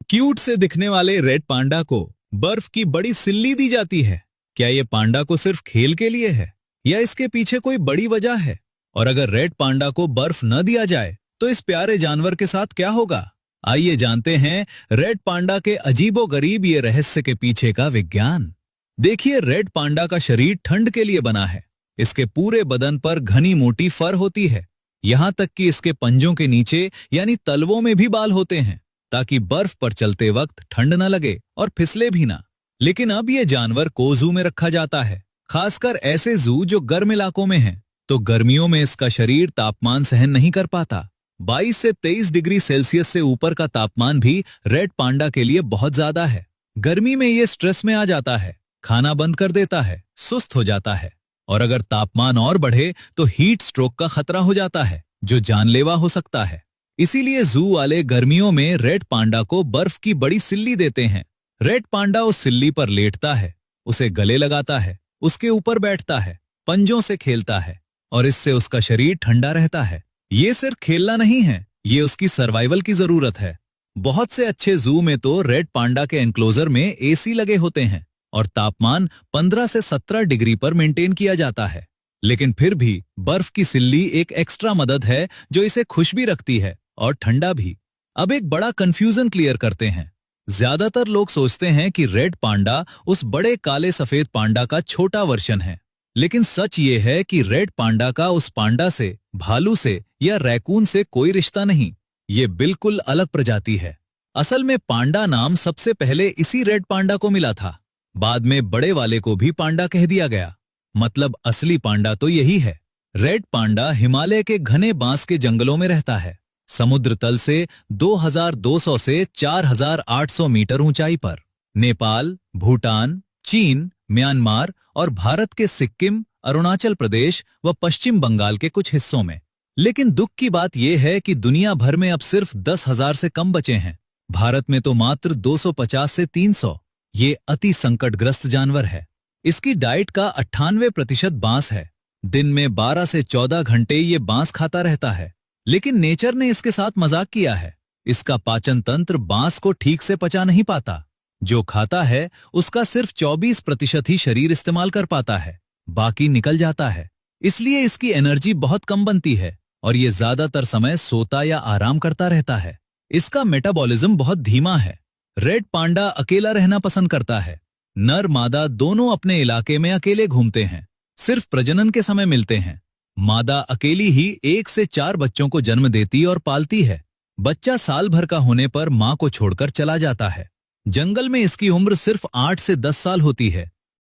Cute से दिखने वाले रेड पांडा को बर्फ की बड़ी सिल्ली दी जाती है। क्या ये पांडा को सिर्फ खेल के लिए है या इसके पीछे कोई बड़ी वजह है? और अगर रेड पांडा को बर्फ न दिया जाए तो इस प्यारे जानवर के साथ क्या होगा? आइए जानते हैं रेड पांडा के अजीबोगरीब ये रहस्य के पीछे का विज्ञान। देखिए, रेड पांडा का शरीर ठंड के लिए बना है। इसके पूरे बदन पर घनी मोटी फर होती है। यहां तक कि इसके पंजों के नीचे यानी तलवों में भी बाल होते हैं ताकि बर्फ पर चलते वक्त ठंड न लगे और फिसले भी ना। लेकिन अब ये जानवर को जू में रखा जाता है, खासकर ऐसे जू जो गर्म इलाकों में हैं। तो गर्मियों में इसका शरीर तापमान सहन नहीं कर पाता। 22 से 23 डिग्री सेल्सियस से ऊपर का तापमान भी रेड पांडा के लिए बहुत ज्यादा है। गर्मी में ये स्ट्रेस में आ जाता है, खाना बंद कर देता है, सुस्त हो जाता है और अगर तापमान और बढ़े तो हीट स्ट्रोक का खतरा हो जाता है जो जानलेवा हो सकता है। इसीलिए जू वाले गर्मियों में रेड पांडा को बर्फ की बड़ी सिल्ली देते हैं। रेड पांडा उस सिल्ली पर लेटता है, उसे गले लगाता है, उसके ऊपर बैठता है, पंजों से खेलता है और इससे उसका शरीर ठंडा रहता है। ये सिर्फ खेलना नहीं है, ये उसकी सर्वाइवल की जरूरत है। बहुत से अच्छे जू में तो रेड पांडा के एनक्लोजर में एसी लगे होते हैं और तापमान 15 से 17 डिग्री पर मेंटेन किया जाता है। लेकिन फिर भी बर्फ की सिल्ली एक एक्स्ट्रा मदद है जो इसे खुश भी रखती है और ठंडा भी। अब एक बड़ा कंफ्यूजन क्लियर करते हैं। ज्यादातर लोग सोचते हैं कि रेड पांडा उस बड़े काले सफेद पांडा का छोटा वर्जन है, लेकिन सच ये है कि रेड पांडा का उस पांडा से, भालू से या रैकून से कोई रिश्ता नहीं। ये बिल्कुल अलग प्रजाति है। असल में पांडा नाम सबसे पहले इसी रेड पांडा को मिला था। बाद में बड़े वाले को भी पांडा कह दिया गया। मतलब असली पांडा तो यही है। रेड पांडा हिमालय के घने बांस के जंगलों में रहता है, समुद्र तल से 2200 से 4800 मीटर ऊंचाई पर। नेपाल, भूटान, चीन, म्यांमार और भारत के सिक्किम, अरुणाचल प्रदेश व पश्चिम बंगाल के कुछ हिस्सों में। लेकिन दुख की बात यह है कि दुनिया भर में अब सिर्फ 10,000 से कम बचे हैं। भारत में तो मात्र 250 से 300। ये अति संकटग्रस्त जानवर है। इसकी डाइट का 98% बांस है। दिन में 12 से 14 घंटे ये बांस खाता रहता है। लेकिन नेचर ने इसके साथ मजाक किया है। इसका पाचन तंत्र बांस को ठीक से पचा नहीं पाता। जो खाता है उसका सिर्फ 24% ही शरीर इस्तेमाल कर पाता है, बाकी निकल जाता है। इसलिए इसकी एनर्जी बहुत कम बनती है और ये ज्यादातर समय सोता या आराम करता रहता है। इसका मेटाबॉलिज्म बहुत धीमा है। रेड पांडा अकेला रहना पसंद करता है। नर मादा दोनों अपने इलाके में अकेले घूमते हैं, सिर्फ प्रजनन के समय मिलते हैं। मादा अकेली ही 1 से 4 बच्चों को जन्म देती और पालती है। बच्चा साल भर का होने पर मां को छोड़कर चला जाता है। जंगल में इसकी उम्र सिर्फ 8 से 10 साल होती है